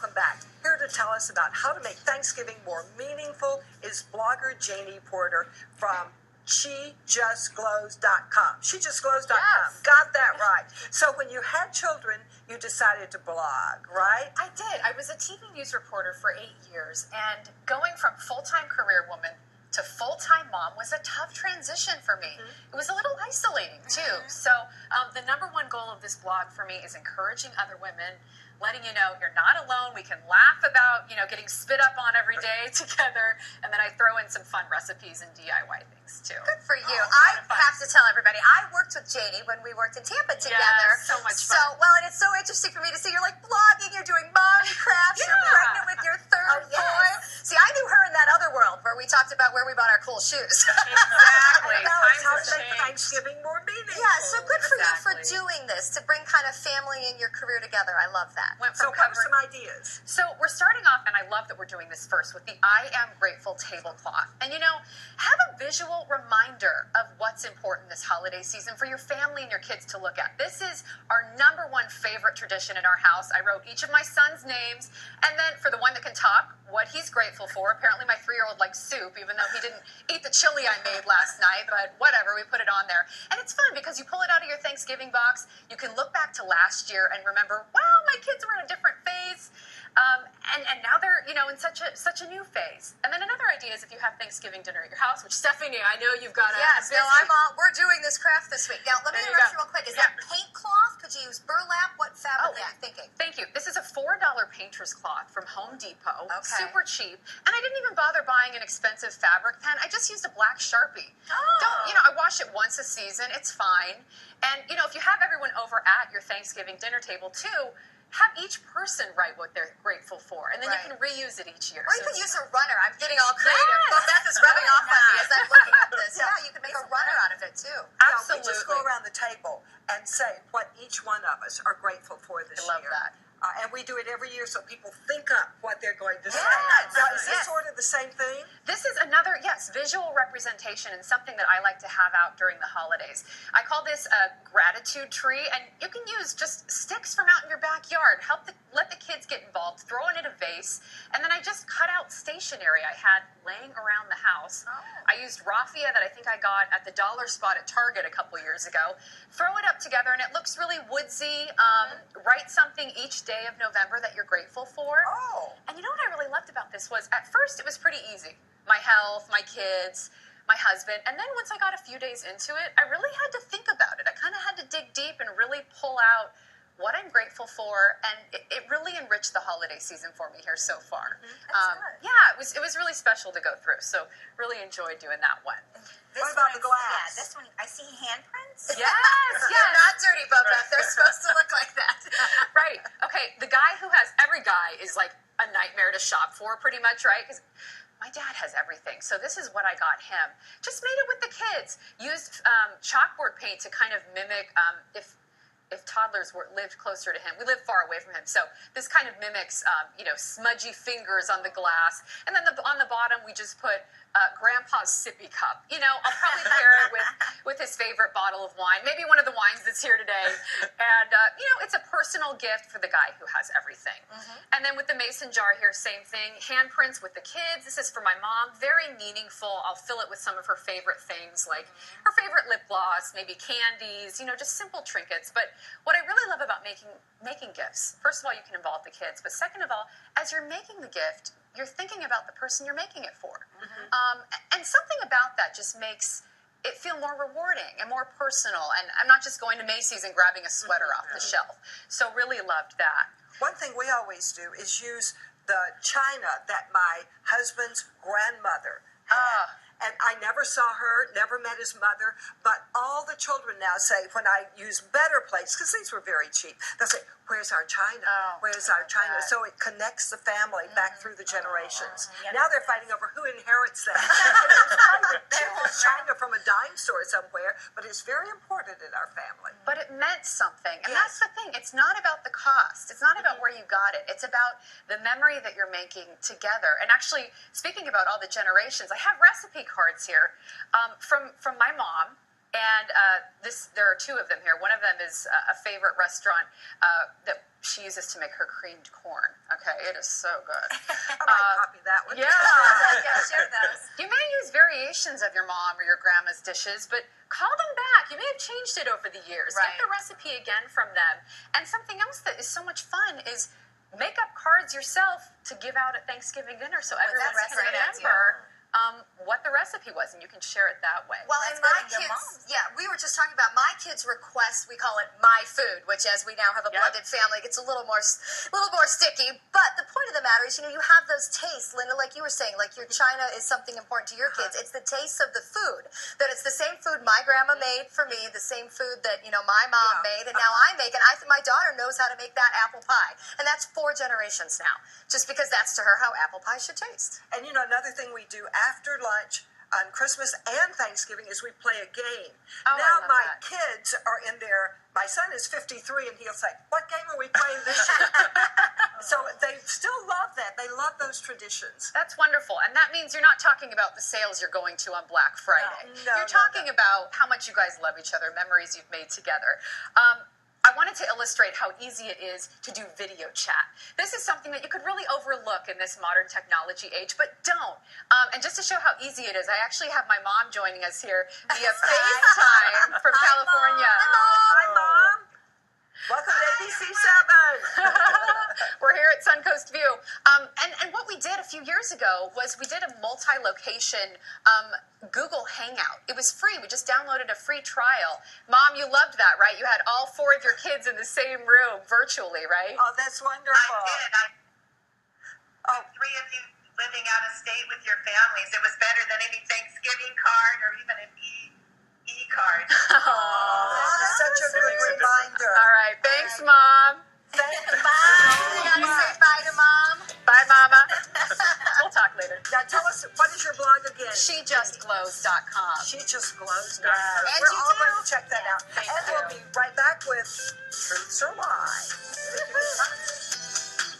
welcome back. Here to tell us about how to make Thanksgiving more meaningful is blogger Janie Porter from SheJustGlows.com. SheJustGlows.com. Yes. Got that right. So when you had children, you decided to blog, right? I did. I was a TV news reporter for 8 years, and going from full-time career woman to full-time mom was a tough transition for me. It was a little isolating, too. So the number one goal of this blog for me is encouraging other women, letting you know you're not alone. We can laugh about, getting spit up on every day together, and then I throw in some fun recipes and DIY things, too. Good for you. I have to tell everybody, I worked with Janie when we worked in Tampa together. Yes, so much fun. And it's so interesting for me to see you're like blogging, you're doing mommy crafts, you're pregnant with your third boy. See, I knew her in that other world where we talked about where we bought our cool shoes. Exactly. How Times to have make changed. Thanksgiving more meaningful. Yeah, so good for you for Exactly. doing this, to bring kind of family and your career together. I love that. Went So from what are covering. some ideas? So we're starting off, and I love that we're doing this first with the I Am Grateful tablecloth. And have a visual reminder of what's important this holiday season for your family and your kids to look at. This is our number one favorite tradition in our house. I wrote each of my sons' names, and then for the one that can talk, what he's grateful for. Apparently my 3-year-old likes soup, even though he didn't eat the chili I made last night, but whatever, we put it on there. And it's fun because you pull it out of your Thanksgiving box, you can look back to last year and remember, wow, my kids were in a different phase. And now they're, in such a new phase. And then another idea is if you have Thanksgiving dinner at your house, which Stephanie, I know you've got Yes, no, we're doing this craft this week. Now, let me There you interrupt go. you real quick. Is that paint cloth? Could you use burlap? What fabric are you thinking? Thank you. This is a $4 painter's cloth from Home Depot. Okay. Super cheap. And I didn't even bother buying an expensive fabric pen. I just used a black Sharpie. I wash it once a season. It's fine. And, if you have everyone over at your Thanksgiving dinner table, too, have each person write what they're grateful for, and then you can reuse it each year. Or you could use a runner. I'm getting all creative. Well, Beth is rubbing off on me as I'm looking at this. Yeah, you could make a runner out of it, too. Absolutely. We just go around the table and say what each one of us are grateful for this year. I love that. And we do it every year so people think up what they're going to say. Yes. Now, is this sort of the same thing? This is another, visual representation and something that I like to have out during the holidays. I call this a gratitude tree, and you can use just sticks from out in your backyard. Let the kids get involved, throw in a vase, and then I just cut out stationery I had laying around the house. I used raffia that I think I got at the dollar spot at Target a couple years ago. Throw it up together, and it looks really woodsy. Write something each day of November that you're grateful for. And what I really loved about this was, at first it was pretty easy. My health, my kids, my husband. And then once I got a few days into it, I really had to think about it. I kind of had to dig deep and really pull out what I'm grateful for, and it really enriched the holiday season for me here so far. It was really special to go through, so really enjoyed doing that one. What about the glass? Yeah, this one, I see handprints. Yes, They're not dirty, Beth. They're supposed to look like that. Right. Okay, every guy is like a nightmare to shop for pretty much, right? Because my dad has everything. So this is what I got him. Just made it with the kids. Used chalkboard paint to kind of mimic if toddlers lived closer to him. We live far away from him. So this kind of mimics, smudgy fingers on the glass. And then on the bottom, we just put Grandpa's sippy cup. I'll probably pair it with his favorite bottle of wine, maybe one of the wines that's here today. And, it's a personal gift for the guy who has everything. And then with the mason jar here, same thing. Handprints with the kids. This is for my mom. Very meaningful. I'll fill it with some of her favorite things, like her favorite lip gloss, maybe candies, just simple trinkets. But what I really love about making gifts, first of all, you can involve the kids. But second of all, as you're making the gift, you're thinking about the person you're making it for. And something about that just makes it feel more rewarding and more personal. And I'm not just going to Macy's and grabbing a sweater off the shelf. So really loved that. One thing we always do is use the china that my husband's grandmother had. And I never saw her, never met his mother, but all the children now say, when I use better plates, because these were very cheap, they'll say, where's our china? Where's our china? So it connects the family back through the generations. Now they're fighting over who inherits that. It's china from a dime store somewhere, but it's very important in our family. But it meant something. And that's the thing. It's not about the cost. It's not about where you got it. It's about the memory that you're making together. And actually, speaking about all the generations, I have recipe cards here from my mom, And there are two of them here. One of them is a favorite restaurant that she uses to make her creamed corn. Okay, it is so good. I might copy that one. Yeah. Yeah, share those. You may use variations of your mom or your grandma's dishes, but call them back. You may have changed it over the years. Right. Get the recipe again from them. And something else that is so much fun is make up cards yourself to give out at Thanksgiving dinner so everyone that's can a great remember what the recipe was, and you can share it that way. Well, That's and my good of your kids, we were just talking about my kids' request. We call it my food, which, as we now have a blended family, gets a little more sticky. But the point of the matter is, you have those tastes, Linda, like you were saying, like your China is something important to your kids. It's the taste of the food. That it's the same food my grandma made for me, the same food that my mom made, and now I make. And I think my daughter knows how to make that apple pie, and that's 4 generations now. Just because that's to her how apple pie should taste. And another thing we do after lunch on Christmas and Thanksgiving is we play a game. Oh, now I love my that. kids are in there. My son is 53 and he'll say, "What game are we playing this year?" So they still love that. They love those traditions. That's wonderful. And that means you're not talking about the sales you're going to on Black Friday. No, you're talking about how much you guys love each other, memories you've made together. I wanted to illustrate how easy it is to do video chat. This is something that you could really overlook in this modern technology age, but don't. And just to show how easy it is, I actually have my mom joining us here via FaceTime from California. Hi, Mom. Welcome to ABC7. We're here at Suncoast View. And what we did a few years ago was we did a multi-location Google Hangout. It was free. We just downloaded a free trial. Mom, you loved that, right? You had all 4 of your kids in the same room virtually, right? Oh, that's wonderful. I did. 3 of you living out of state with your families. It was better than any Thanksgiving card or even an e-card. That's such a good reminder. All right. Thanks, Mom. Thank you. You gotta say bye to Mom. Bye, Mama. We'll talk later. Now tell us, what is your blog again? SheJustGlows.com. She just glows. Yes. And We're you all do. going to check that out. Thank And we'll you. be right back with Truths or Lies.